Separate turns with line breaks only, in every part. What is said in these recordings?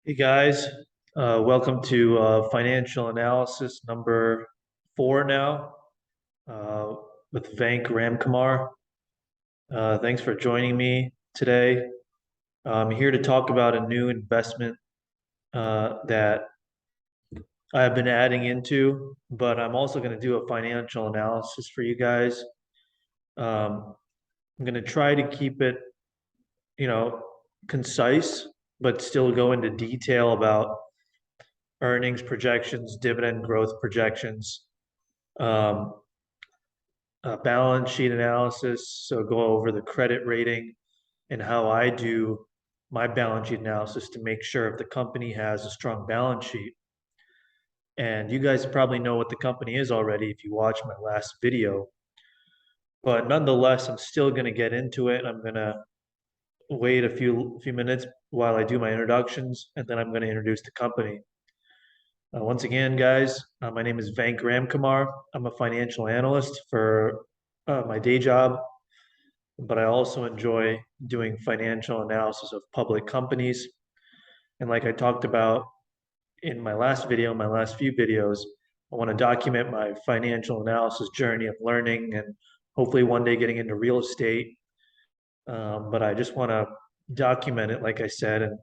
Hey guys, welcome to financial analysis number 4 now uh, with Venk Ramkumar. Thanks for joining me today. I'm here to talk about a new investment that I've been adding into, but I'm also going to do a financial analysis for you guys. Um, I'm going to try to keep it, you know, concise, but still go into detail about earnings projections, dividend growth projections, um, balance sheet analysis. So go over the credit rating and how I do my balance sheet analysis to make sure if the company has a strong balance sheet. And you guys probably know what the company is already if you watched my last video. But nonetheless, I'm still going to get into it. I'm going to wait a few minutes while I do my introductions, and then I'm going to introduce the company. Once again, guys, my name is Venk Ramkumar. I'm a financial analyst for my day job, but I also enjoy doing financial analysis of public companies. And like I talked about in my last video, my last few videos, I want to document my financial analysis journey of learning and hopefully one day getting into real estate. But I just want to document it, like I said, and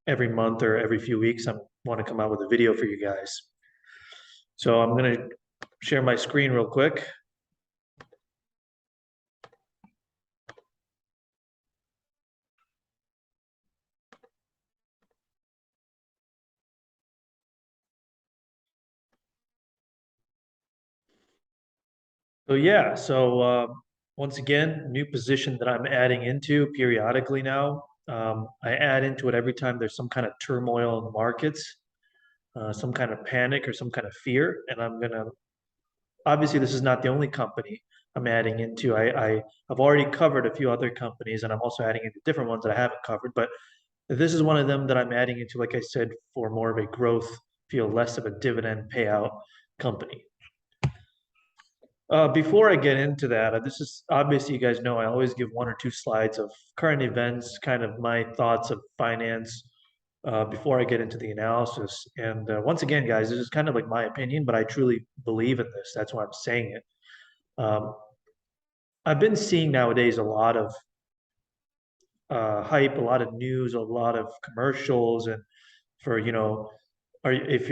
every month or every few weeks, I want to come out with a video for you guys. So I'm going to share my screen real quick. So once again, new position that I'm adding into periodically now. I add into it every time there's some kind of turmoil in the markets, some kind of panic or some kind of fear. And I'm gonna, obviously, this is not the only company I'm adding into. I've already covered a few other companies, and I'm also adding into different ones that I haven't covered. But this is one of them that I'm adding into, like I said, for more of a growth, feel less of a dividend payout company. Before I get into that, this is obviously you guys know I always give one or two slides of current events, kind of my thoughts of finance before I get into the analysis. And once again, guys, this is kind of like my opinion, but I truly believe in this. That's why I'm saying it. Um, I've been seeing nowadays a lot of hype, a lot of news, a lot of commercials, and for if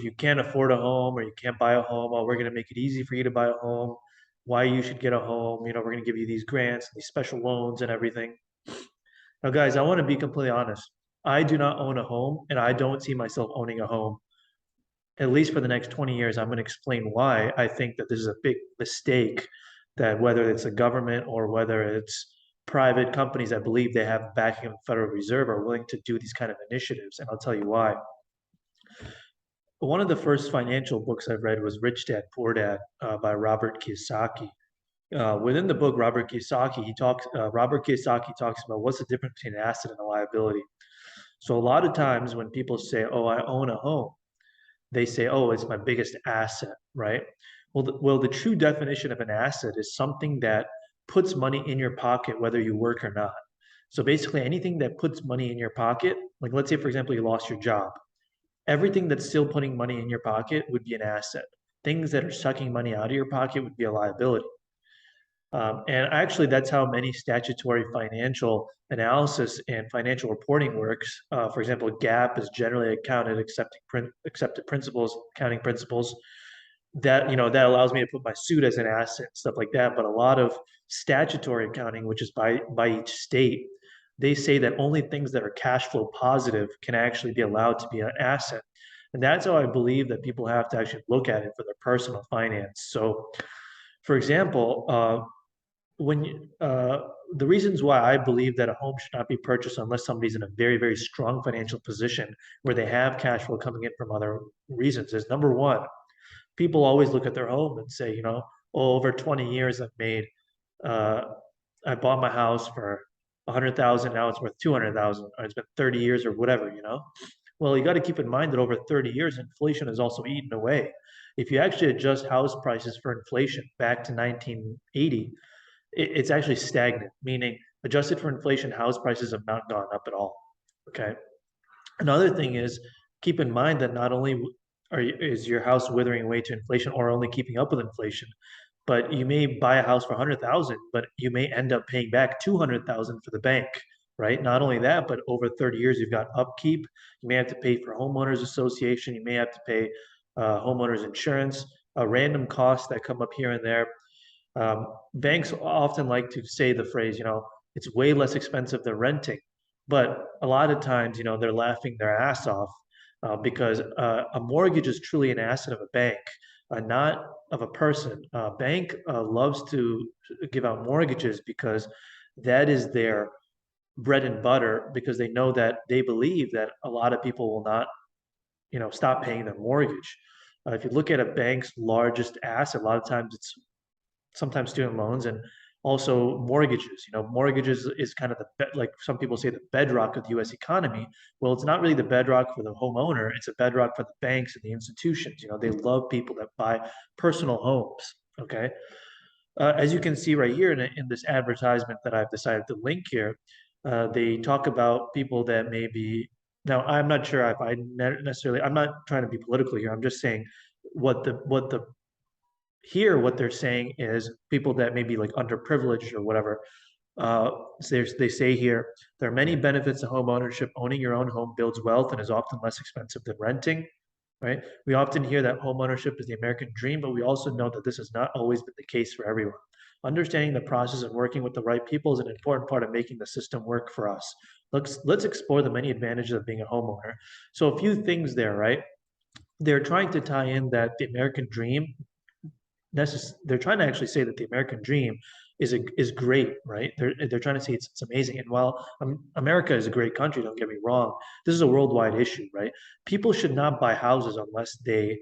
you can't afford a home or you can't buy a home, well, we're going to make it easy for you to buy a home. Why you should get a home? We're going to give you these grants, these special loans, and everything. Now, guys, I want to be completely honest. I do not own a home, and I don't see myself owning a home at least for the next 20 years. I'm going to explain why I think that this is a big mistake. That whether it's a government or whether it's private companies, I believe they have backing of the Federal Reserve are willing to do these kind of initiatives, and I'll tell you why. One of the first financial books I've read was Rich Dad Poor Dad by Robert Kiyosaki. Within the book, Robert Kiyosaki talks about what's the difference between an asset and a liability. So a lot of times when people say, "Oh, I own a home," they say, "Oh, it's my biggest asset," right? Well, the true definition of an asset is something that puts money in your pocket whether you work or not. So basically, anything that puts money in your pocket, like let's say, for example, you lost your job, everything that's still putting money in your pocket would be an asset. Things that are sucking money out of your pocket would be a liability. And actually, that's how many statutory financial analysis and financial reporting works. For example, GAAP is generally accepted principles, accounting principles. That allows me to put my suit as an asset, stuff like that. But a lot of statutory accounting, which is by each state, they say that only things that are cash flow positive can actually be allowed to be an asset. And that's how I believe that people have to actually look at it for their personal finance. So, for example, when the reasons why I believe that a home should not be purchased unless somebody's in a very, very strong financial position where they have cash flow coming in from other reasons is number one, people always look at their home and say, oh, over 20 years uh, I bought my house for 100,000, now it's worth 200,000, or it's been 30 years or whatever. Well, you got to keep in mind that over 30 years, inflation has also eaten away. If you actually adjust house prices for inflation back to 1980, it's actually stagnant, meaning adjusted for inflation, house prices have not gone up at all. Okay. Another thing is keep in mind that not only is your house withering away to inflation or only keeping up with inflation, but you may buy a house for 100,000, but you may end up paying back 200,000 for the bank, right? Not only that, but over 30 years, you've got upkeep. You may have to pay for homeowners association. You may have to pay homeowners insurance, random costs that come up here and there. Banks often like to say the phrase, it's way less expensive than renting. But a lot of times, they're laughing their ass off because a mortgage is truly an asset of a bank, not of a person. A bank loves to give out mortgages because that is their bread and butter because they know that they believe that a lot of people will not, stop paying their mortgage. If you look at a bank's largest asset, a lot of times it's sometimes student loans and also mortgages. Mortgages is kind of like some people say, the bedrock of the U.S. economy. Well, it's not really the bedrock for the homeowner. It's a bedrock for the banks and the institutions. They love people that buy personal homes. Okay. As you can see right here in this advertisement that I've decided to link here, they talk about people that may be. Now, I'm not sure if necessarily. I'm not trying to be political here. I'm just saying what the here what they're saying is people that may be like underprivileged or whatever. They say here there are many benefits to home ownership. Owning your own home builds wealth and is often less expensive than renting. Right? We often hear that home ownership is the American dream, but we also know that this has not always been the case for everyone. Understanding the process and working with the right people is an important part of making the system work for us. Let's explore the many advantages of being a homeowner. So a few things there, right? They're trying to tie in that the American dream they're trying to actually say that the American dream is great, right? They're trying to say it's amazing. And while America is a great country, don't get me wrong, this is a worldwide issue, right? People should not buy houses unless they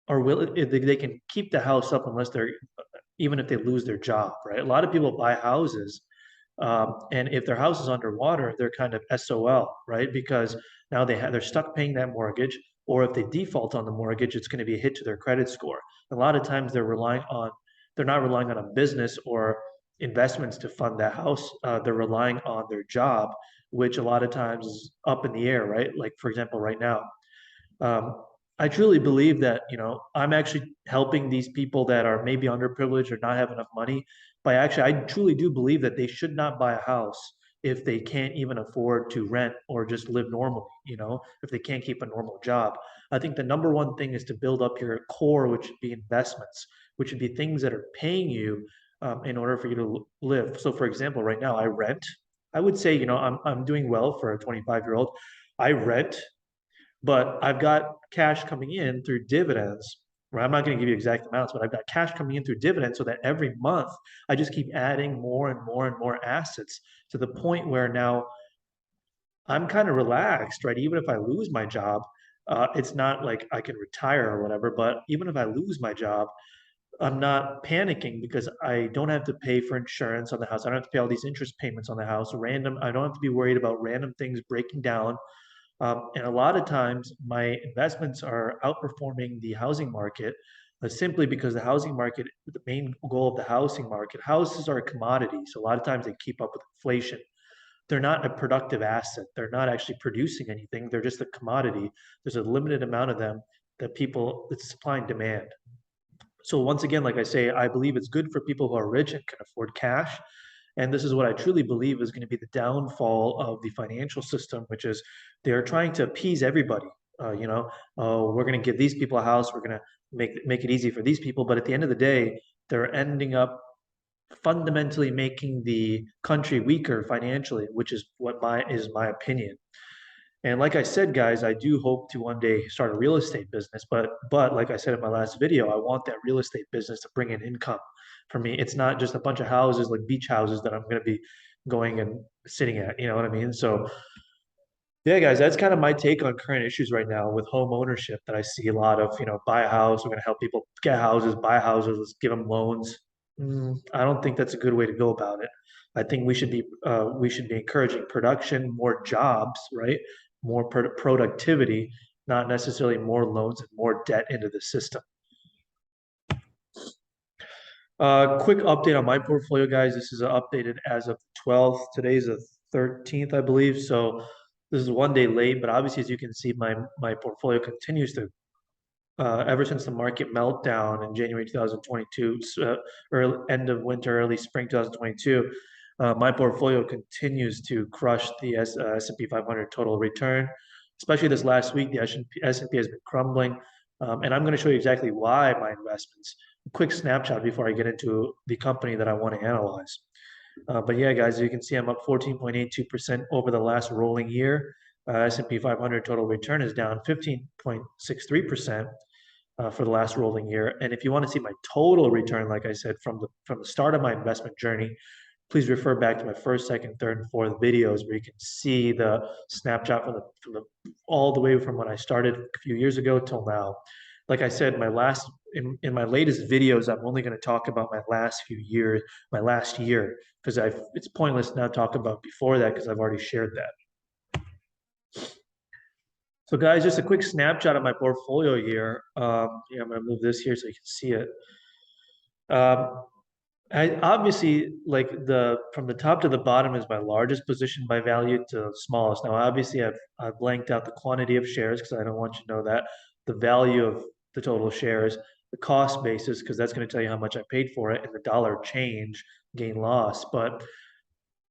are willing. They can keep the house up unless they're even if they lose their job, right? A lot of people buy houses, and if their house is underwater, they're kind of SOL, right? Because now they're stuck paying that mortgage, or if they default on the mortgage, it's going to be a hit to their credit score. A lot of times they're not relying on a business or investments to fund that house. They're relying on their job, which a lot of times is up in the air, right? Like for example, right now, um, I truly believe that, I'm actually helping these people that are maybe underprivileged or not have enough money. But actually, I truly do believe that they should not buy a house if they can't even afford to rent or just live normally, if they can't keep a normal job. I think the number one thing is to build up your core, which would be investments, which would be things that are paying you in order for you to live. So, for example, right now I rent. I would say, I'm doing well for a 25-year-old. I rent, but I've got cash coming in through dividends. Right? I'm not going to give you exact amounts, but I've got cash coming in through dividends so that every month I just keep adding more and more and more assets to the point where now I'm kind of relaxed, right? Even if I lose my job, it's not like I can retire or whatever, but even if I lose my job, I'm not panicking because I don't have to pay for insurance on the house. I don't have to pay all these interest payments on the house. I don't have to be worried about random things breaking down. And a lot of times, my investments are outperforming the housing market simply because the housing market, the main goal of the housing market, houses are a commodity. So a lot of times they keep up with inflation. They're not a productive asset. They're not actually producing anything. They're just a commodity. There's a limited amount of them it's supply and demand. So once again, like I say, I believe it's good for people who are rich and can afford cash. And this is what I truly believe is going to be the downfall of the financial system, which is they're trying to appease everybody. We're going to give these people a house. We're going to make it easy for these people. But at the end of the day, they're ending up fundamentally making the country weaker financially, which is my opinion. And like I said, guys, I do hope to one day start a real estate business. But like I said in my last video, I want that real estate business to bring in income for me. It's not just a bunch of houses like beach houses that I'm going to be going and sitting at. You know what I mean? So yeah, guys, that's kind of my take on current issues right now with home ownership that I see a lot of, buy a house, we're going to help people get houses, buy houses, let's give them loans. I don't think that's a good way to go about it. I think we should be encouraging production, more jobs, right? More productivity, not necessarily more loans and more debt into the system. Quick update on my portfolio, guys. This is updated as of 12th. Today's the 13th, I believe. So This is one day late, but obviously, as you can see, my portfolio continues to ever since the market meltdown in January 2022, or end of winter, early spring 2022, my portfolio continues to crush the S&P 500 total return. Especially this last week, the S&P has been crumbling, and I'm going to show you exactly why my investments. A quick snapshot before I get into the company that I want to analyze. But yeah, guys, you can see I'm up 14.82% over the last rolling year. S&P 500 total return is down 15.63% for the last rolling year. And if you want to see my total return, like I said, from the start of my investment journey, please refer back to my first, second, third, and fourth videos where you can see the snapshot from the all the way from when I started a few years ago till now. Like I said, in my latest videos, I'm only going to talk about my last few years, my last year, because it's pointless now to talk about before that because I've already shared that. So guys, just a quick snapshot of my portfolio here. Yeah, I'm gonna move this here so you can see it. Um, I obviously like the from the top to the bottom is my largest position by value to the smallest. Now, obviously, I've blanked out the quantity of shares because I don't want you to know that, the value of the total shares, the cost basis because that's going to tell you how much I paid for it, and the dollar change gain loss. But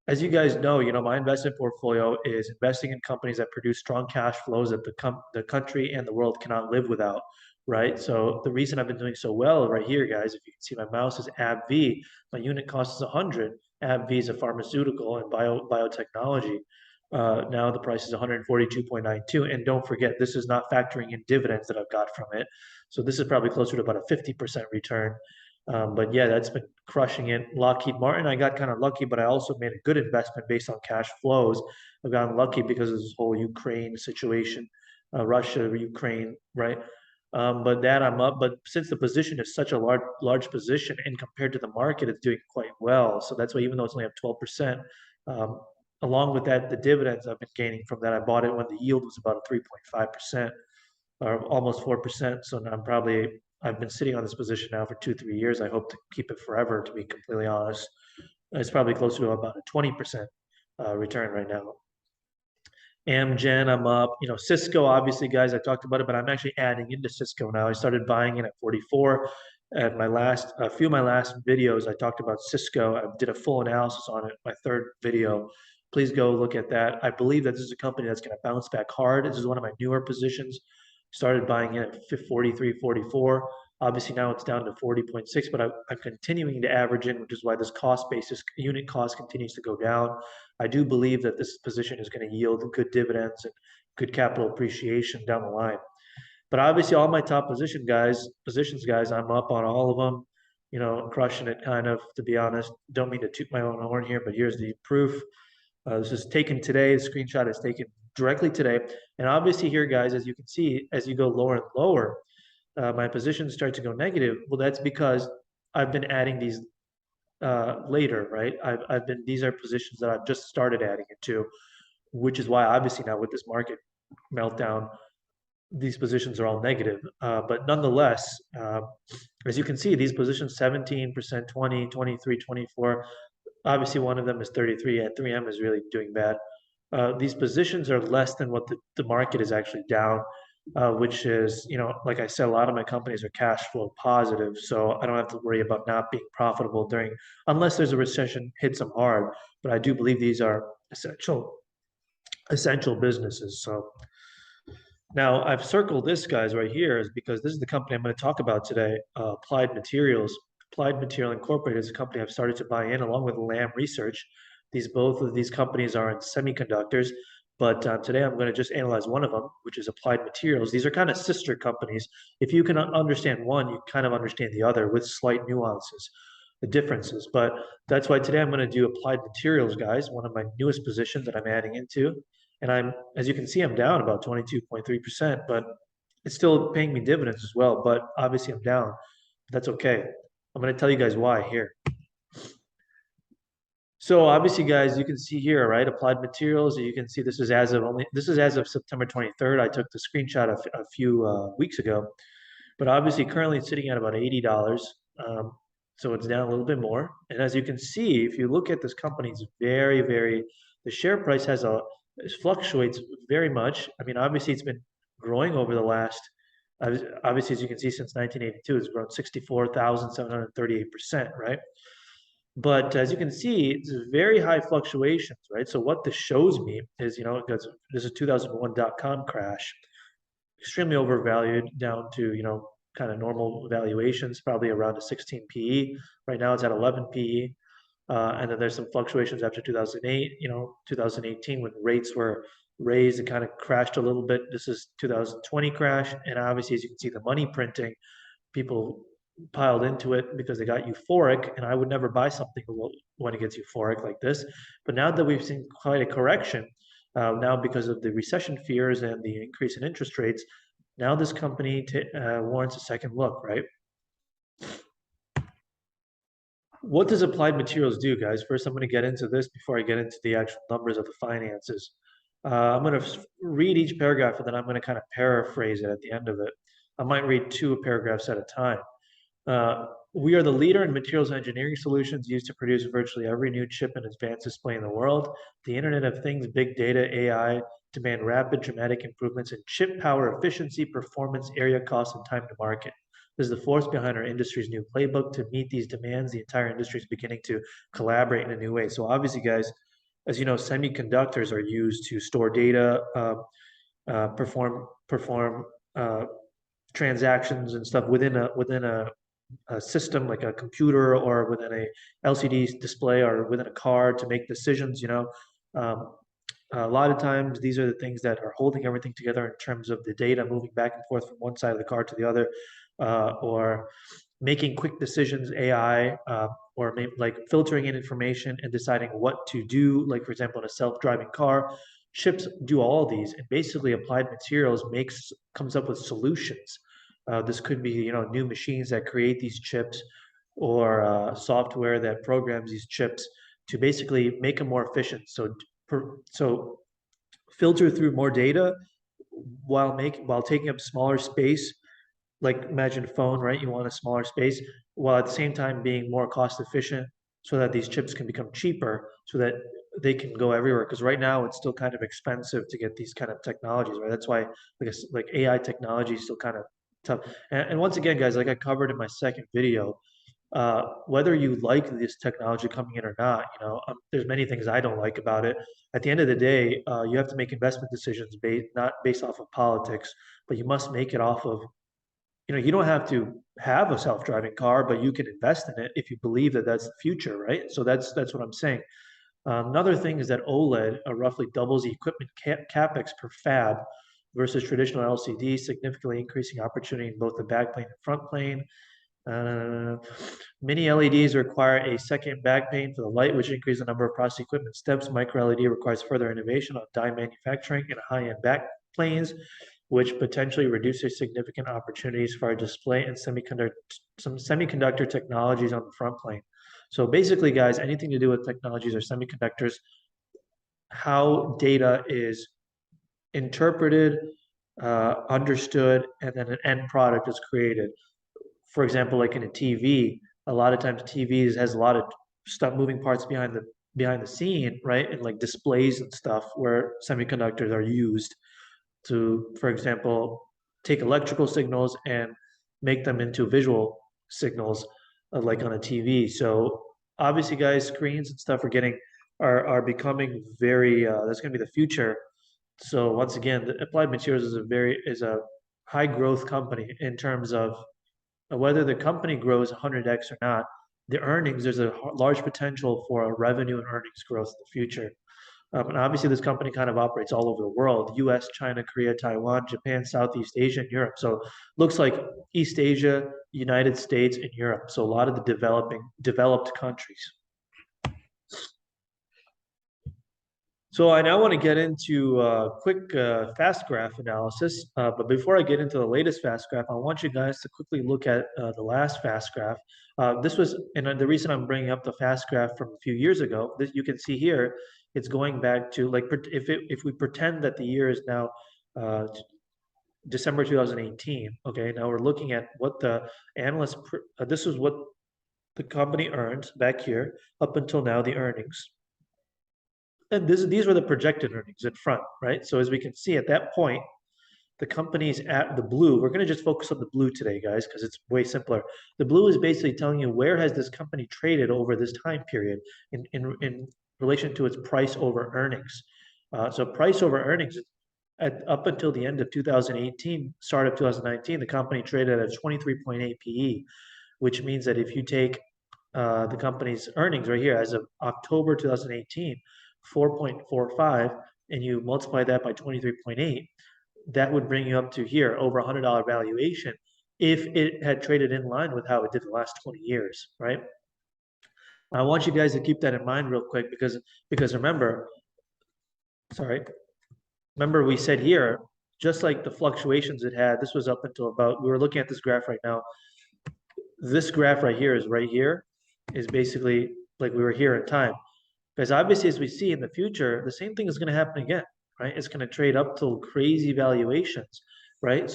as you guys know, my investment portfolio is investing in companies that produce strong cash flows that the country and the world cannot live without, right? So the reason I've been doing so well right here, guys, if you can see my mouse is AbbVie. My unit cost is 100. AbbVie is a pharmaceutical and biotechnology. Now the price is 142.92. And don't forget, this is not factoring in dividends that I've got from it. So this is probably closer to about a 50% return. But yeah, that's been crushing it. Lockheed Martin, I got kind of lucky, but I also made a good investment based on cash flows. I've gotten lucky because of this whole Ukraine situation, Russia, Ukraine, right? But that I'm up. But since the position is such a large position, and compared to the market, it's doing quite well. So that's why even though it's only up 12%, um, along with that, the dividends I've been gaining from that, I bought it when the yield was about 3.5% or almost 4%. So now I've been sitting on this position now for 2, 3 years. I hope to keep it forever, to be completely honest. It's probably closer to about a 20% return right now. Amgen, I'm up. Cisco, obviously, guys, I talked about it, but I'm actually adding into Cisco now. I started buying it at 44. At a few of my last videos, I talked about Cisco. I did a full analysis on it, my third video. Please go look at that. I believe that this is a company that's going to bounce back hard. This is one of my newer positions. Started buying it at 43, 44. Obviously, now it's down to 40.6, but I'm continuing to average in, which is why this cost basis, unit cost continues to go down. I do believe that this position is going to yield good dividends and good capital appreciation down the line. But obviously, all my top positions, guys, I'm up on all of them. Crushing it kind of. To be honest, don't mean to toot my own horn here, but here's the proof. This is taken today. The screenshot is taken directly today. And obviously, here, guys, as you can see, as you go lower and lower, my positions start to go negative. Well, that's because I've been adding these later, right? These are positions that I've just started adding into, which is why obviously now with this market meltdown, these positions are all negative. But nonetheless, as you can see, these positions 17%, 20, 23, 24. Obviously, one of them is 33, and 3M is really doing bad. These positions are less than what the market is actually down, which is, like I said, a lot of my companies are cash flow positive, so I don't have to worry about not being profitable unless there's a recession hits them hard. But I do believe these are essential businesses. So now I've circled this, guys, right here is because this is the company I'm going to talk about today, Applied Materials. Applied Material Incorporated is a company I've started to buy in along with Lam Research. Both of these companies are in semiconductors, but today I'm going to just analyze one of them, which is Applied Materials. These are kind of sister companies. If you can understand one, you kind of understand the other with slight nuances, the differences. But that's why today I'm going to do Applied Materials, guys, one of my newest positions that I'm adding into. And as you can see, I'm down about 22.3%, but it's still paying me dividends as well. But obviously, I'm down. That's okay. I'm going to tell you guys why here. So obviously, guys, you can see here, right? Applied Materials. You can see this is as of September 23rd. I took the screenshot a few weeks ago, but obviously, currently it's sitting at about $80. So it's down a little bit more. And as you can see, if you look at this company, it's very, very. The share price has it fluctuates very much. I mean, obviously, it's been growing over the last, obviously, as you can see, since 1982, it's grown 64,738%, right? But as you can see, it's very high fluctuations, right? So what this shows me is, because this is 2001 .com crash, extremely overvalued down to, kind of normal valuations, probably around a 16 PE. Right now it's at 11 PE. And then there's some fluctuations after 2008, 2018 when rates were raised, it kind of crashed a little bit. This is 2020 crash. And obviously, as you can see, the money printing, people piled into it because they got euphoric. And I would never buy something when it gets euphoric like this. But now that we've seen quite a correction, now because of the recession fears and the increase in interest rates, now this company warrants a second look, right? What does Applied Materials do, guys? First, I'm going to get into this before I get into the actual numbers of the finances. I'm going to read each paragraph and then I'm going to kind of paraphrase it at the end of it. I might read two paragraphs at a time. We are the leader in materials engineering solutions used to produce virtually every new chip and advanced display in the world. The Internet of Things, big data, AI demand rapid, dramatic improvements in chip power efficiency, performance, area cost, and time to market. This is the force behind our industry's new playbook. To meet these demands, the entire industry is beginning to collaborate in a new way. So obviously, guys, as you know, semiconductors are used to store data, perform transactions and stuff within a system like a computer or within a LCD display or within a car to make decisions. Um, a lot of times these are the things that are holding everything together in terms of the data moving back and forth from one side of the car to the other, or making quick decisions, AI, or maybe like filtering in information and deciding what to do. Like for example, in a self-driving car, chips do all of these, and basically Applied Materials comes up with solutions. This could be, new machines that create these chips, or software that programs these chips to basically make them more efficient. So filter through more data while taking up smaller space. Like imagine a phone, right? You want a smaller space while at the same time being more cost efficient, so that these chips can become cheaper, so that they can go everywhere. Because right now it's still kind of expensive to get these kind of technologies, right? That's why like AI technology is still kind of tough. And once again, guys, like I covered in my second video, whether you like this technology coming in or not, there's many things I don't like about it. At the end of the day, you have to make investment decisions based not based off of politics, but you must make it off of, you don't have to have a self-driving car, but you can invest in it if you believe that that's the future, right? So that's what I'm saying. Another thing is that OLED roughly doubles the equipment capex per fab versus traditional LCD, significantly increasing opportunity in both the backplane and front plane. Uh, Mini LEDs require a second backplane for the light, which increases the number of process equipment steps. Micro LED requires further innovation on die manufacturing and high-end backplanes, which potentially reduces significant opportunities for our display and some semiconductor technologies on the front plane. So basically, guys, anything to do with technologies or semiconductors, how data is interpreted, understood, and then an end product is created. For example, like in a TV, a lot of times TVs has a lot of stuff, moving parts behind the scene, right? And like displays and stuff where semiconductors are used to, for example, take electrical signals and make them into visual signals, like on a TV. So obviously, guys, screens and stuff are becoming very. That's going to be the future. So once again, the Applied Materials is a high growth company in terms of whether the company grows 100x or not. The earnings, there's a large potential for a revenue and earnings growth in the future. And obviously, this company kind of operates all over the world: US, China, Korea, Taiwan, Japan, Southeast Asia, and Europe. So looks like East Asia, United States, and Europe. So a lot of the developed countries. So I now want to get into quick fast graph analysis. But before I get into the latest fast graph, I want you guys to quickly look at the last fast graph. This was, and the reason I'm bringing up the fast graph from a few years ago, this, you can see here, it's going back to like, if we pretend that the year is now December 2018, okay, now we're looking at what the analysts, this is what the company earned back here up until now, the earnings. and these were the projected earnings in front, right? So as we can see at that point, the companies at the blue, we're going to just focus on the blue today, guys, because it's way simpler. The blue is basically telling you where has this company traded over this time period in relation to its price over earnings. So price over earnings, up until the end of 2018, start of 2019, the company traded at a 23.8 PE, which means that if you take the company's earnings right here as of October 2018, 4.45, and you multiply that by 23.8, that would bring you up to here, over $100 valuation, if it had traded in line with how it did the last 20 years, right? I want you guys to keep that in mind real quick because remember, sorry, remember we said here, just like the fluctuations it had, this was up until about, we were looking at this graph right now. This graph right here is basically like we were here in time. Because obviously, as we see in the future, the same thing is going to happen again, right? It's going to trade up to crazy valuations, right?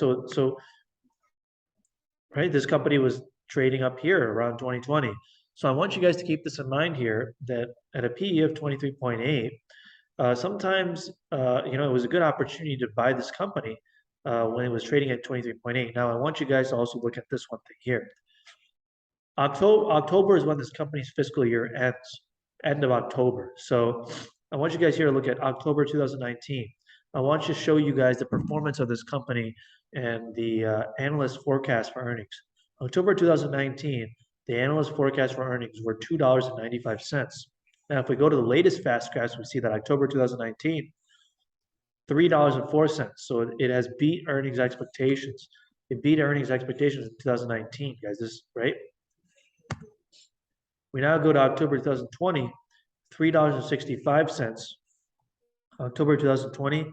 Right, this company was trading up here around 2020. So I want you guys to keep this in mind here, that at a PE of 23.8, sometimes, it was a good opportunity to buy this company when it was trading at 23.8. Now, I want you guys to also look at this one thing here. October is when this company's fiscal year ends, end of October. So I want you guys here to look at October 2019. I want to show you guys the performance of this company and the analyst forecast for earnings. October 2019, the analyst forecast for earnings were $2.95. Now, if we go to the latest fast graphs, we see that October 2019, $3.04. So it has beat earnings expectations. It beat earnings expectations in 2019, guys. This right? We now go to October 2020, $3.65. October 2020,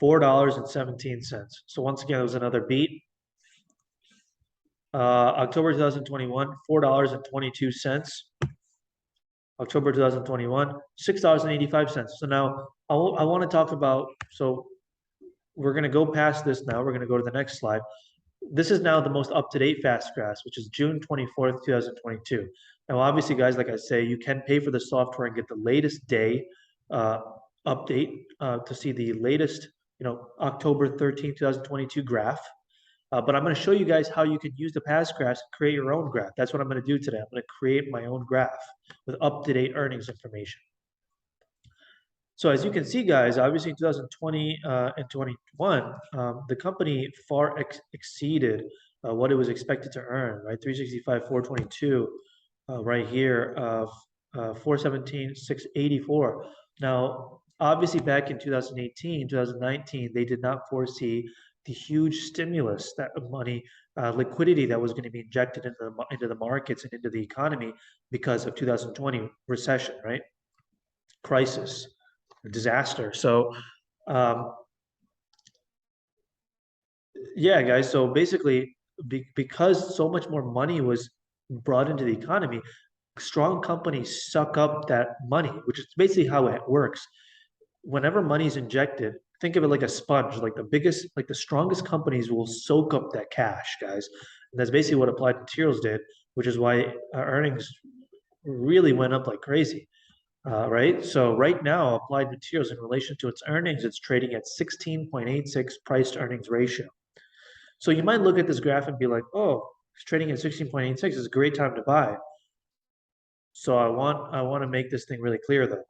$4.17. So once again, it was another beat. October 2021, $4.22. October 2021, $6.85. So now I want to talk about, so we're going to go past this now. We're going to go to the next slide. This is now the most up-to-date fast graphs, which is June 24th, 2022. Now, obviously, guys, like I say, you can pay for the software and get the latest day update to see the latest, October 13th, 2022 graph. But I'm going to show you guys how you can use the past graphs and create your own graph. That's what I'm going to do today. I'm going to create my own graph with up-to-date earnings information. So as you can see, guys, obviously in 2020 and 21, the company far exceeded what it was expected to earn, right? 365, 422, right here, 417, 684. Now, obviously back in 2018, 2019, they did not foresee the huge stimulus, that money, liquidity that was going to be injected into the markets and into the economy because of 2020 recession, right? Crisis, disaster. So, yeah, guys. So basically, because so much more money was brought into the economy, strong companies suck up that money, which is basically how it works. Whenever money is injected, think of it like a sponge. Like the strongest companies will soak up that cash, guys. And that's basically what Applied Materials did, which is why earnings really went up like crazy. Right? So right now, Applied Materials in relation to its earnings, it's trading at 16.86 price to earnings ratio. So you might look at this graph and be like, oh, it's trading at 16.86. It's a great time to buy. So I want to make this thing really clear though.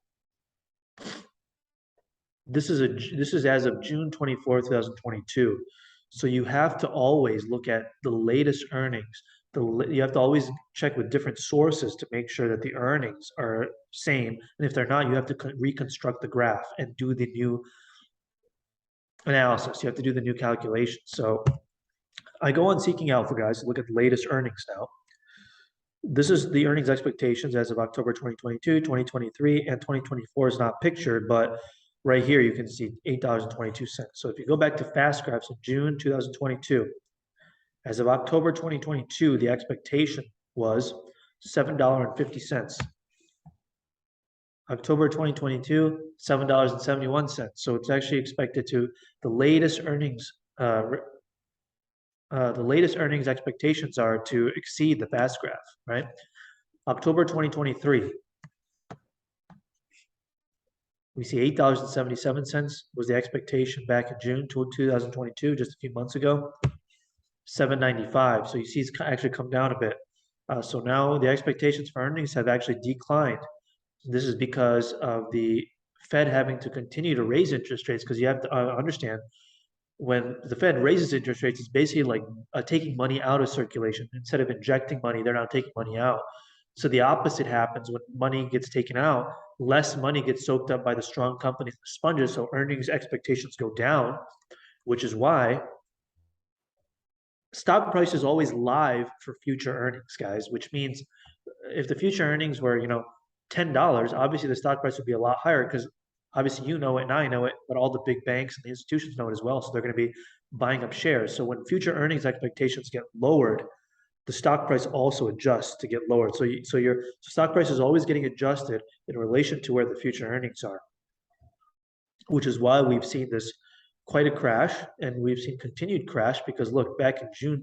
This is as of June 24th, 2022. So you have to always look at the latest earnings. You have to always check with different sources to make sure that the earnings are same. And if they're not, you have to reconstruct the graph and do the new analysis. You have to do the new calculation. So I go on Seeking Alpha, guys, to look at the latest earnings now. This is the earnings expectations as of October 2022, 2023, and 2024 is not pictured, but right here you can see $8.22. So if you go back to fast graphs in June 2022, as of October 2022, the expectation was $7.50. October 2022, $7.71. So it's actually expected to, the latest earnings expectations are to exceed the fast graph, right? October 2023, We see $8.77 was the expectation back in June 2022, just a few months ago. 7.95. So you see it's actually come down a bit. So now the expectations for earnings have actually declined. This is because of the Fed having to continue to raise interest rates, because you have to understand, when the Fed raises interest rates, it's basically like taking money out of circulation. Instead of injecting money, they're now taking money out. So the opposite happens when money gets taken out, less money gets soaked up by the strong companies, the sponges, so earnings expectations go down, which is why stock price is always live for future earnings, guys, which means if the future earnings were, $10, obviously the stock price would be a lot higher because obviously you know it and I know it, but all the big banks and the institutions know it as well. So they're going to be buying up shares. So when future earnings expectations get lowered, the stock price also adjusts to get lowered. So your stock price is always getting adjusted in relation to where the future earnings are, which is why we've seen this quite a crash, and we've seen continued crash because look, back in June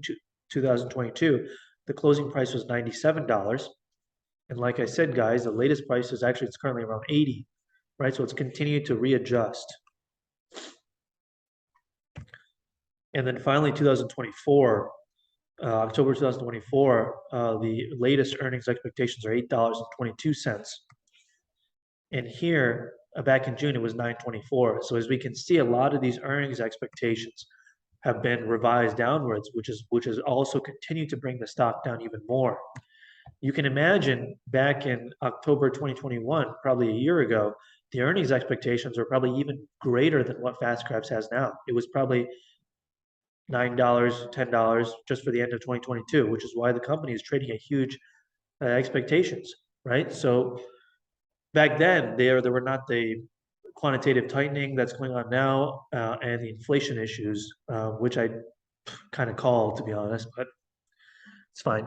2022, the closing price was $97. And like I said, guys, the latest price is actually, it's currently around 80, right? So it's continued to readjust. And then finally, 2024, October 2024, the latest earnings expectations are $8.22. And here, back in June, it was 9.24. So as we can see, a lot of these earnings expectations have been revised downwards, which is also continued to bring the stock down even more. You can imagine back in October 2021, probably a year ago, the earnings expectations were probably even greater than what Fastcraps has now. It was probably $9, $10 just for the end of 2022, which is why the company is trading at huge expectations, right? So back then, there were not the quantitative tightening that's going on now, and the inflation issues, which I kind of call, to be honest, but it's fine.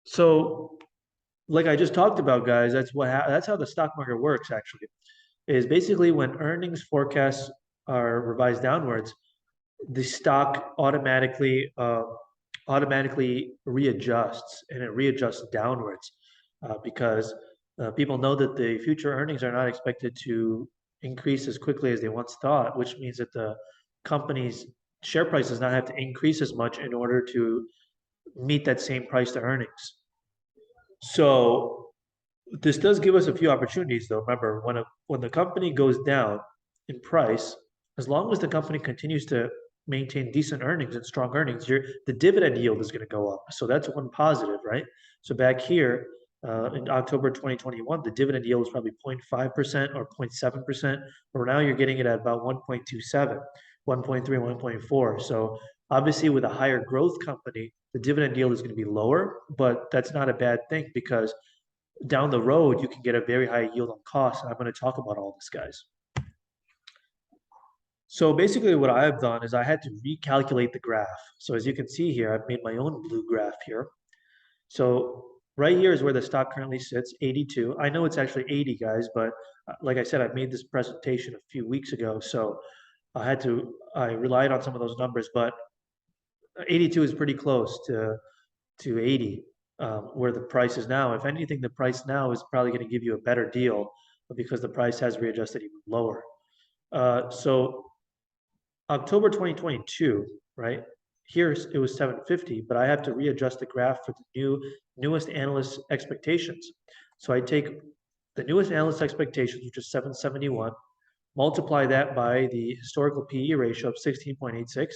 So, like I just talked about, guys, that's how the stock market works. Actually, is basically when earnings forecasts are revised downwards, the stock automatically readjusts, and it readjusts downwards, because people know that the future earnings are not expected to increase as quickly as they once thought, which means that the company's share price does not have to increase as much in order to meet that same price to earnings. So this does give us a few opportunities, though. Remember, when the company goes down in price, as long as the company continues to maintain decent earnings and strong earnings, the dividend yield is going to go up. So that's one positive, right? So back here in October 2021, the dividend yield was probably 0.5% or 0.7%, but now you're getting it at about 1.27, 1.3, 1.4. So obviously, with a higher growth company, the dividend yield is going to be lower, but that's not a bad thing because down the road, you can get a very high yield on cost. And I'm going to talk about all this, guys. So basically what I've done is I had to recalculate the graph. So as you can see here, I've made my own blue graph here. So right here is where the stock currently sits, 82. I know it's actually 80, guys, but like I said, I made this presentation a few weeks ago. So I relied on some of those numbers, but 82 is pretty close to 80, where the price is now. If anything, the price now is probably going to give you a better deal because the price has readjusted even lower. So October 2022, right? Here it was 750, but I have to readjust the graph for the newest analyst expectations. So I take the newest analyst expectations, which is 771, multiply that by the historical PE ratio of 16.86,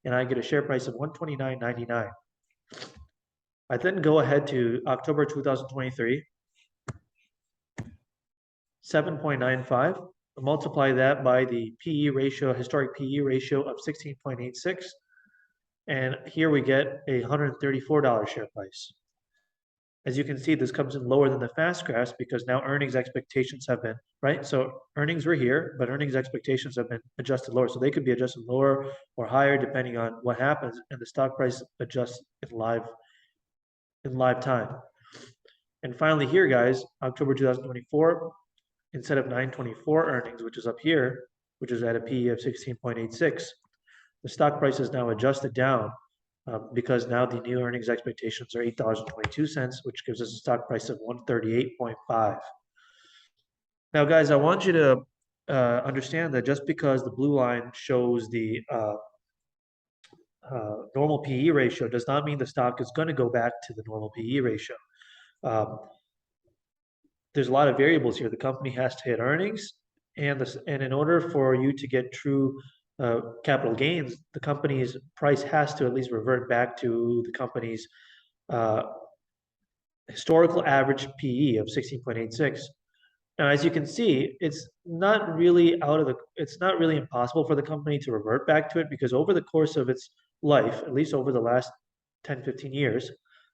and I get a share price of 129.99. I then go ahead to October 2023, 7.95, multiply that by the PE ratio, historic PE ratio of 16.86, and here we get a $134 share price. As you can see, this comes in lower than the fast graphs because now earnings expectations have been, right? So earnings were here, but earnings expectations have been adjusted lower. So they could be adjusted lower or higher depending on what happens, and the stock price adjusts in live time. And finally here, guys, October 2024, instead of 924 earnings, which is up here, which is at a PE of 16.86, the stock price is now adjusted down because now the new earnings expectations are $8.22, which gives us a stock price of 138.5. Now, guys, I want you to understand that just because the blue line shows the normal PE ratio does not mean the stock is going to go back to the normal PE ratio. Um, there's a lot of variables here. The company has to hit earnings, and in order for you to get true capital gains, the company's price has to at least revert back to the company's uh, historical average PE of 16.86. Now, as you can see, it's not really impossible for the company to revert back to it because over the course of its life, at least over the last 10, 15 years,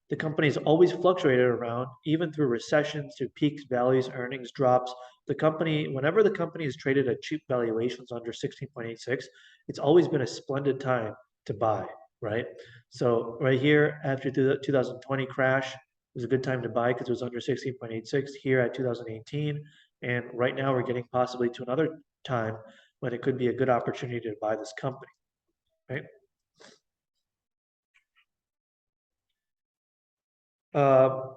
the company's always fluctuated around, even through recessions, through peaks, valleys, earnings drops. Whenever the company is traded at cheap valuations under 16.86, it's always been a splendid time to buy, right? So right here, after the 2020 crash, was a good time to buy because it was under 16.86 here at 2018. And right now we're getting possibly to another time when it could be a good opportunity to buy this company, right? Uh,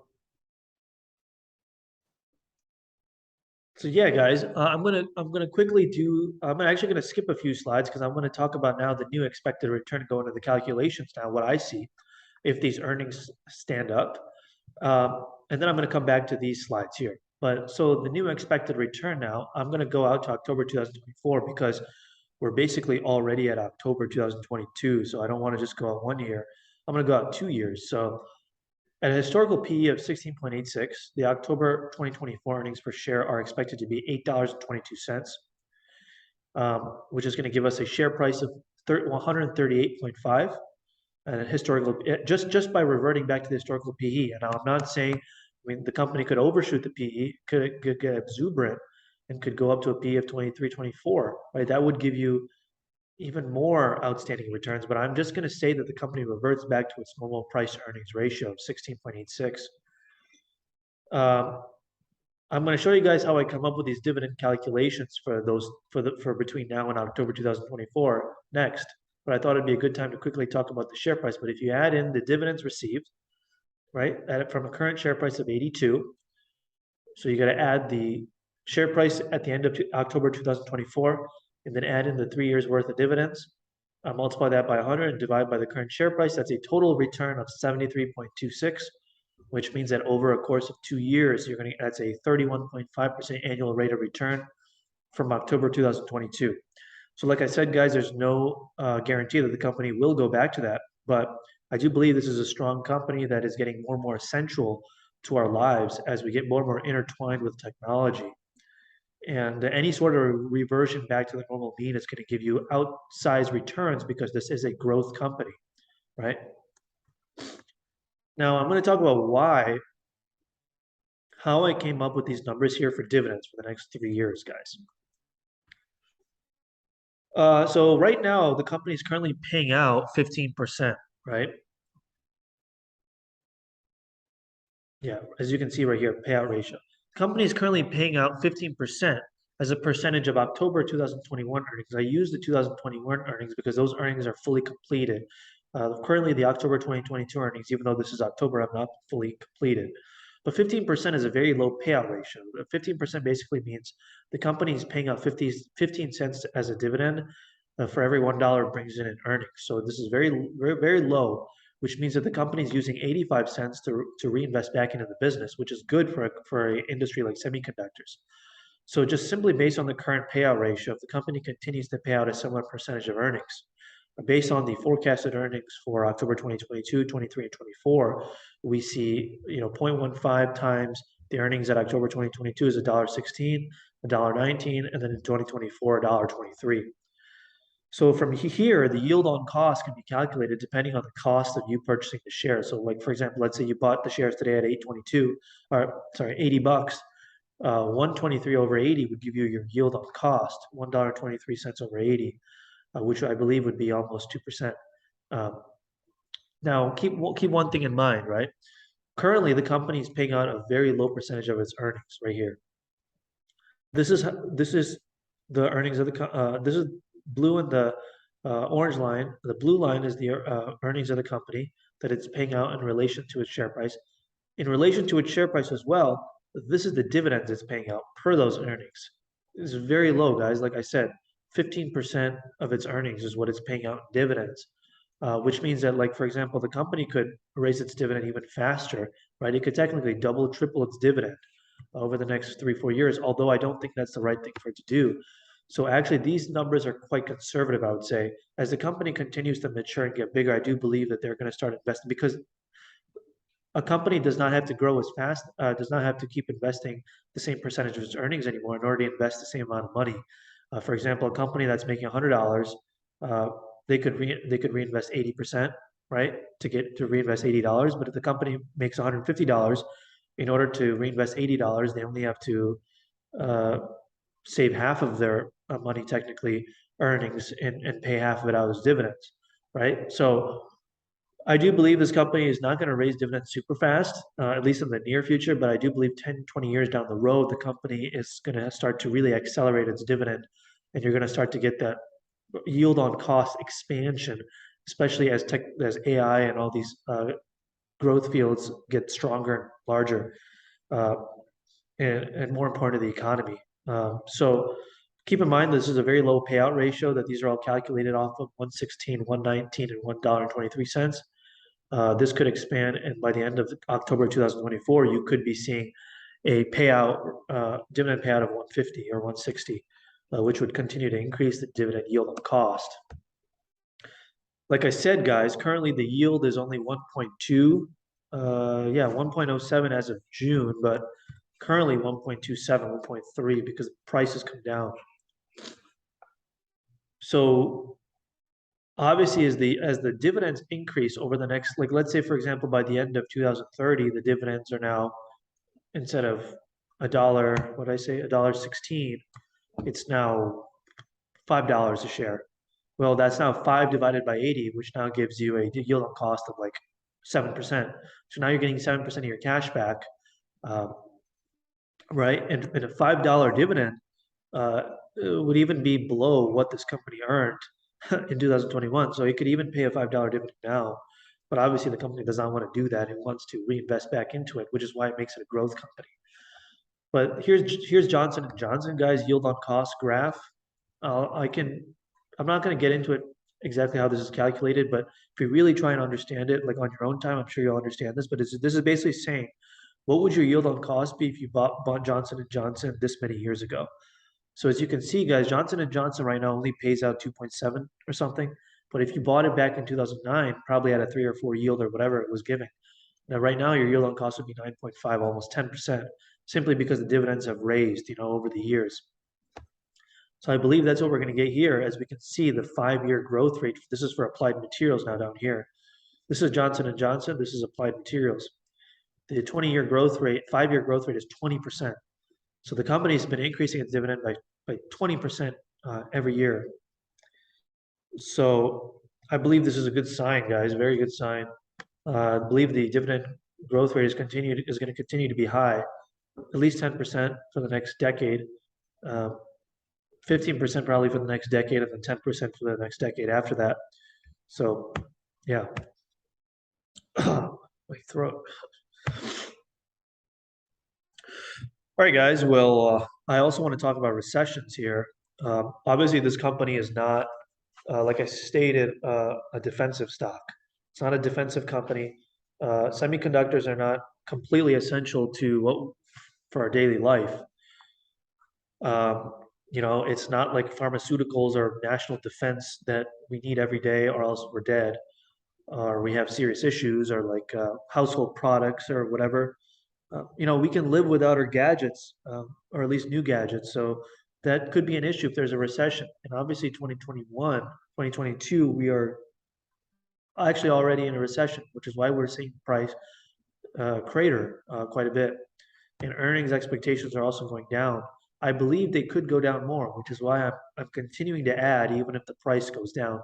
so yeah, guys, I'm gonna quickly do. I'm actually gonna skip a few slides because I'm gonna talk about now the new expected return, go into the calculations now, what I see if these earnings stand up. And then I'm going to come back to these slides here. But so the new expected return now, I'm going to go out to October 2024 because we're basically already at October 2022. So I don't want to just go out 1 year. I'm going to go out 2 years. So at a historical PE of 16.86, the October 2024 earnings per share are expected to be $8.22, which is going to give us a share price of 138.5 and a historical just by reverting back to the historical PE. And I'm not saying, I mean, the company could overshoot the PE, could get exuberant, and could go up to a PE of 23, 24, right? That would give you even more outstanding returns. But I'm just going to say that the company reverts back to its normal price earnings ratio of 16.86. Um, I'm going to show you guys how I come up with these dividend calculations for those for between now and October 2024 next. But I thought it'd be a good time to quickly talk about the share price. But if you add in the dividends received, right, from a current share price of 82, so you got to add the share price at the end of October 2024, and then add in the 3 years worth of dividends. Multiply that by 100 and divide by the current share price. That's a total return of 73.26, which means that over a course of 2 years, that's a 31.5% annual rate of return from October 2022. So like I said, guys, there's no guarantee that the company will go back to that, but I do believe this is a strong company that is getting more and more essential to our lives as we get more and more intertwined with technology. And any sort of reversion back to the normal mean is going to give you outsized returns because this is a growth company, right? Now I'm going to talk about how I came up with these numbers here for dividends for the next 3 years, guys. So right now the company is currently paying out 15%, right? Yeah, as you can see right here, payout ratio. The company is currently paying out 15% as a percentage of October 2021 earnings. I use the 2021 earnings because those earnings are fully completed. Currently, the October 2022 earnings, even though this is October, have not fully completed. But 15% is a very low payout ratio. 15% basically means the company is paying out 15 cents as a dividend for every $1 it brings in earnings. So this is very, very, very low, which means that the company is using 85 cents to reinvest back into the business, which is good for an industry like semiconductors. So just simply based on the current payout ratio, if the company continues to pay out a similar percentage of earnings, based on the forecasted earnings for October 2022, 23, and 24, we see 0.15 times the earnings at October 2022 is $1.16, $1.19, and then in 2024, $1.23. So from here, the yield on cost can be calculated depending on the cost of you purchasing the shares. So like, for example, let's say you bought the shares today at 822, or sorry, 80 bucks. 123 over 80 would give you your yield on cost, $1.23 over 80, which I believe would be almost 2%. Now, keep one thing in mind, right? Currently, the company is paying out a very low percentage of its earnings right here. This is the earnings of this is blue in the orange line. The blue line is the earnings of the company that it's paying out in relation to its share price. In relation to its share price as well, This is the dividends it's paying out per those earnings. It's very low, guys. Like I said, 15% of its earnings is what it's paying out in dividends, which means that, like, for example, the company could raise its dividend even faster, right? It could technically double, triple its dividend over the next 3, 4 years, although I don't think that's the right thing for it to do. So actually, these numbers are quite conservative, I would say. As the company continues to mature and get bigger, I do believe that they're going to start investing because a company does not have to grow as fast, does not have to keep investing the same percentage of its earnings anymore in order to invest the same amount of money. For example, a company that's making $100, uh, they could reinvest 80%, right, to reinvest $80. But if the company makes $150, in order to reinvest $80, they only have to uh, save half of their money, technically earnings, and pay half of it out as dividends, right? So I do believe this company is not going to raise dividends super fast, at least in the near future, but I do believe 10, 20 years down the road, the company is going to start to really accelerate its dividend, and you're going to start to get that yield on cost expansion, especially as AI and all these growth fields get stronger and larger, uh, and more important to the economy. So keep in mind, this is a very low payout ratio, that these are all calculated off of 116, 119, and $1.23. This could expand, and by the end of October 2024, you could be seeing a dividend payout of 150 or 160, which would continue to increase the dividend yield on cost. Like I said, guys, currently the yield is only 1.2, 1.07 as of June, but currently 1.27, 1.3 because prices come down. So obviously, as the dividends increase over the next, like, let's say, for example, by the end of 2030, the dividends are now, instead of a dollar, what did I say, $1.16, it's now $5 a share. Well, that's now 5 divided by 80, which now gives you a yield on cost of like 7%. So now you're getting 7% of your cash back, um, right? And a $5 dividend uh, would even be below what this company earned in 2021. So it could even pay a $5 dividend now. But obviously, the company does not want to do that. It wants to reinvest back into it, which is why it makes it a growth company. But here's Johnson and Johnson, guys, yield on cost graph. I'm not going to get into it exactly how this is calculated, but if you really try and understand it, like on your own time, I'm sure you'll understand this. But this is basically saying, what would your yield on cost be if you bought Johnson and Johnson this many years ago? So as you can see, guys, Johnson and Johnson right now only pays out 2.7 or something. But if you bought it back in 2009, probably at a 3 or 4 yield or whatever it was giving. Now, right now, your yield on cost would be 9.5, almost 10%, simply because the dividends have raised, over the years. So I believe that's what we're going to get here. As we can see, the 5-year growth rate, this is for Applied Materials now down here. This is Johnson and Johnson. This is Applied Materials. The 20-year growth rate, 5-year growth rate is 20%. So the company's been increasing its dividend by 20% every year. So I believe this is a good sign, guys, very good sign. I believe the dividend growth rate is going to continue to be high, at least 10% for the next decade, 15% probably for the next decade, and then 10% for the next decade after that. So, yeah. My throat. All right, guys. Well, I also want to talk about recessions here. Obviously, this company is not, like I stated, a defensive stock. It's not a defensive company. Semiconductors are not completely essential for our daily life. Um, it's not like pharmaceuticals or national defense that we need every day, or else we're dead, or we have serious issues, or like household products or whatever. We can live without our gadgets, or at least new gadgets. So that could be an issue if there's a recession. And obviously, 2021, 2022, we are actually already in a recession, which is why we're seeing price crater quite a bit. And earnings expectations are also going down. I believe they could go down more, which is why I'm continuing to add, even if the price goes down.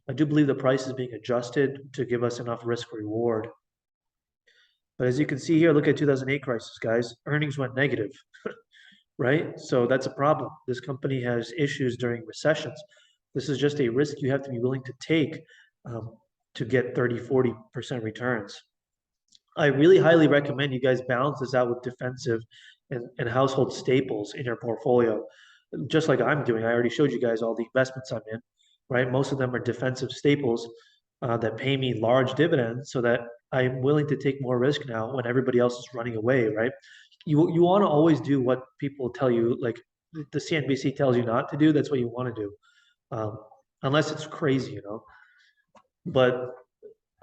I do believe the price is being adjusted to give us enough risk reward. But as you can see here, look at 2008 crisis, guys. Earnings went negative, right? So that's a problem. This company has issues during recessions. This is just a risk you have to be willing to take to get 30, 40% returns. I really highly recommend you guys balance this out with defensive and household staples in your portfolio, just like I'm doing. I already showed you guys all the investments I'm in, right? Most of them are defensive staples that pay me large dividends so that I'm willing to take more risk now when everybody else is running away, right? You want to always do what people tell you, like the CNBC tells you not to do. That's what you want to do, um, unless it's crazy, But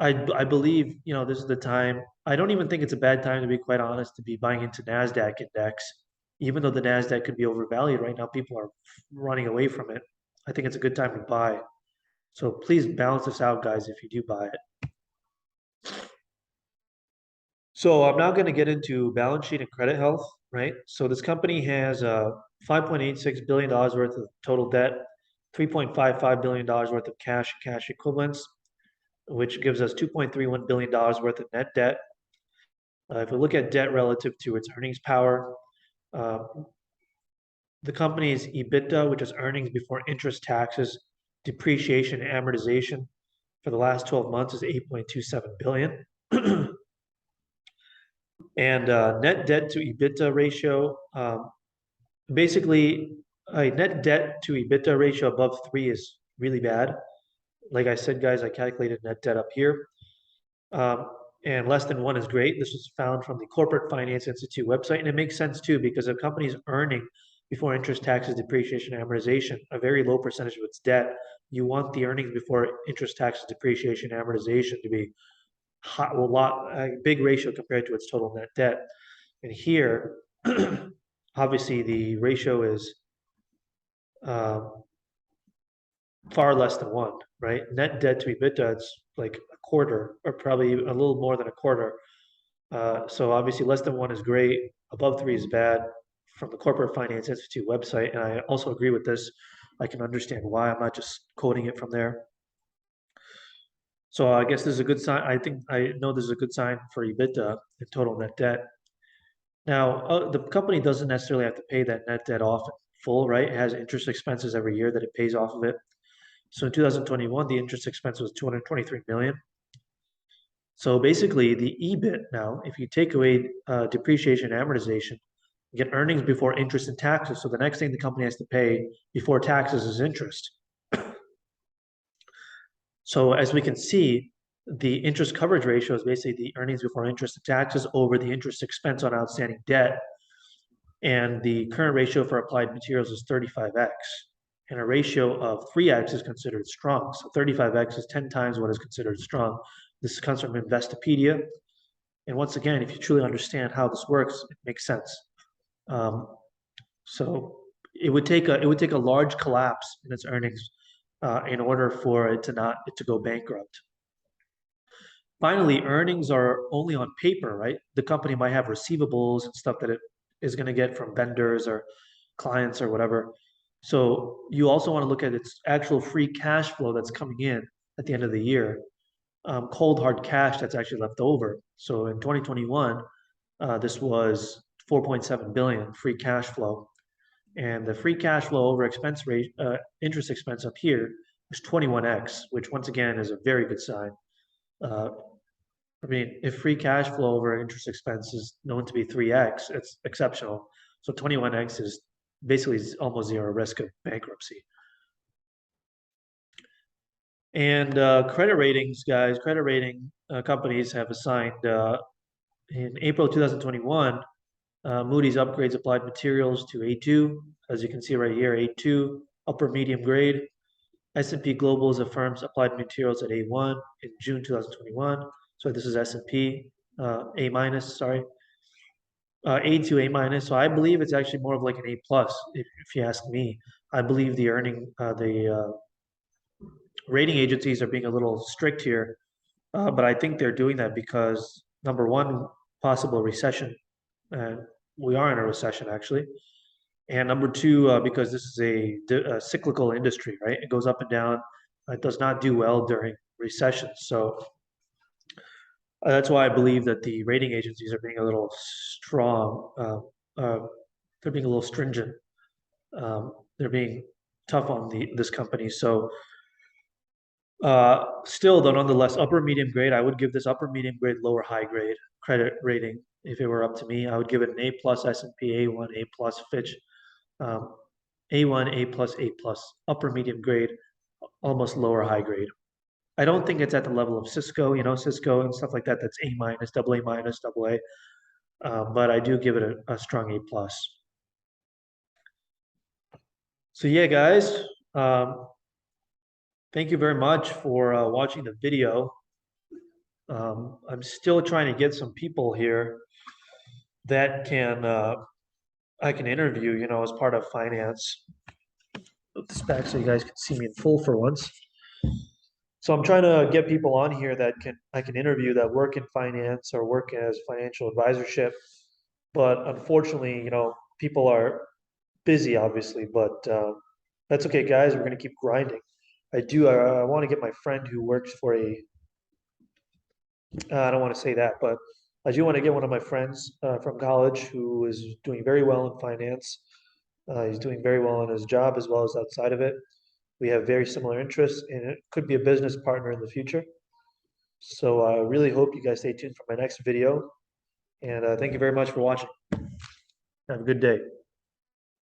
I believe, this is the time. I don't even think it's a bad time, to be quite honest, to be buying into Nasdaq index, even though the Nasdaq could be overvalued right now. People are running away from it. I think it's a good time to buy. So please balance this out, guys, if you do buy it. So I'm now going to get into balance sheet and credit health, right? So this company has $5.86 billion worth of total debt, $3.55 billion worth of cash and cash equivalents, which gives us $2.31 billion worth of net debt. If we look at debt relative to its earnings power, uh, the company's EBITDA, which is earnings before interest, taxes, depreciation, and amortization, for the last 12 months is 8.27 billion. And net debt to EBITDA ratio, basically a net debt to EBITDA ratio above 3 is really bad. Like I said, guys, I calculated net debt up here. Um, and less than 1 is great. This was found from the Corporate Finance Institute website, and it makes sense too because a company's earning before interest, taxes, depreciation, amortization, a very low percentage of its debt. You want the earnings before interest, taxes, depreciation, amortization to be a big ratio compared to its total net debt. And here, obviously, the ratio is um, far less than 1, right? Net debt to EBITDA, it's like a quarter, or probably a little more than a quarter. So obviously, less than 1 is great. Above 3 is bad from the Corporate Finance Institute website. And I also agree with this. I can understand why. I'm not just quoting it from there. So I guess this is a good sign. I know this is a good sign for EBITDA and total net debt. Now, the company doesn't necessarily have to pay that net debt off in full, right? It has interest expenses every year that it pays off of it. So in 2021, the interest expense was 223 million. So basically, the EBIT now, if you take away depreciation and amortization, you get earnings before interest and taxes. So the next thing the company has to pay before taxes is interest. So as we can see, the interest coverage ratio is basically the earnings before interest and taxes over the interest expense on outstanding debt. And the current ratio for applied materials is 35x. And a ratio of 3x is considered strong. So 35x is 10 times what is considered strong. This comes from Investopedia. And once again, if you truly understand how this works, it makes sense. So it would take a large collapse in its earnings in order for it to go bankrupt. Finally, earnings are only on paper, right? The company might have receivables and stuff that it is going to get from vendors or clients or whatever. So you also want to look at its actual free cash flow that's coming in at the end of the year, cold hard cash that's actually left over. So in 2021, this was 4.7 billion free cash flow, and the free cash flow over expense rate, interest expense up here is 21x, which once again is a very good sign. I mean, if free cash flow over interest expense is known to be 3x, it's exceptional. So 21x is basically almost zero risk of bankruptcy. And credit ratings, guys, credit rating companies have assigned in April 2021, Moody's upgrades applied materials to A2, as you can see right here, A2, upper medium grade. S&P Global's affirms applied materials at A1 in June 2021. So this is S&P, A minus, sorry. A2, A minus. So I believe it's actually more of like an A plus, if you ask me. I believe the rating agencies are being a little strict here, but I think they're doing that because number one, possible recession, and we are in a recession actually, and number two, because this is a cyclical industry, right? It goes up and down. It does not do well during recessions. So that's why I believe that the rating agencies are being a little strong. They're being a little stringent. They're being tough on this company. So still, though, nonetheless, upper medium grade, I would give this upper medium grade, lower high grade credit rating. if it were up to me. I would give it an A plus S&P, A1, A plus Fitch, um, A1, A plus, A plus, upper medium grade, almost lower high grade. I don't think it's at the level of Cisco, Cisco and stuff like that. That's A minus, double A minus, double A. But I do give it a strong A plus. So yeah, guys, um, thank you very much for watching the video. I'm still trying to get some people here that I can interview, as part of finance. Put this back so you guys can see me in full for once. So I'm trying to get people on here that I can interview that work in finance or work as financial advisorship. But unfortunately, people are busy, obviously. But that's okay, guys. We're gonna keep grinding. I want to get my friend who works for I don't want to say that, but I do want to get one of my friends from college who is doing very well in finance. He's doing very well in his job as well as outside of it. We have very similar interests, and it could be a business partner in the future. So I really hope you guys stay tuned for my next video. And thank you very much for watching. Have a good day.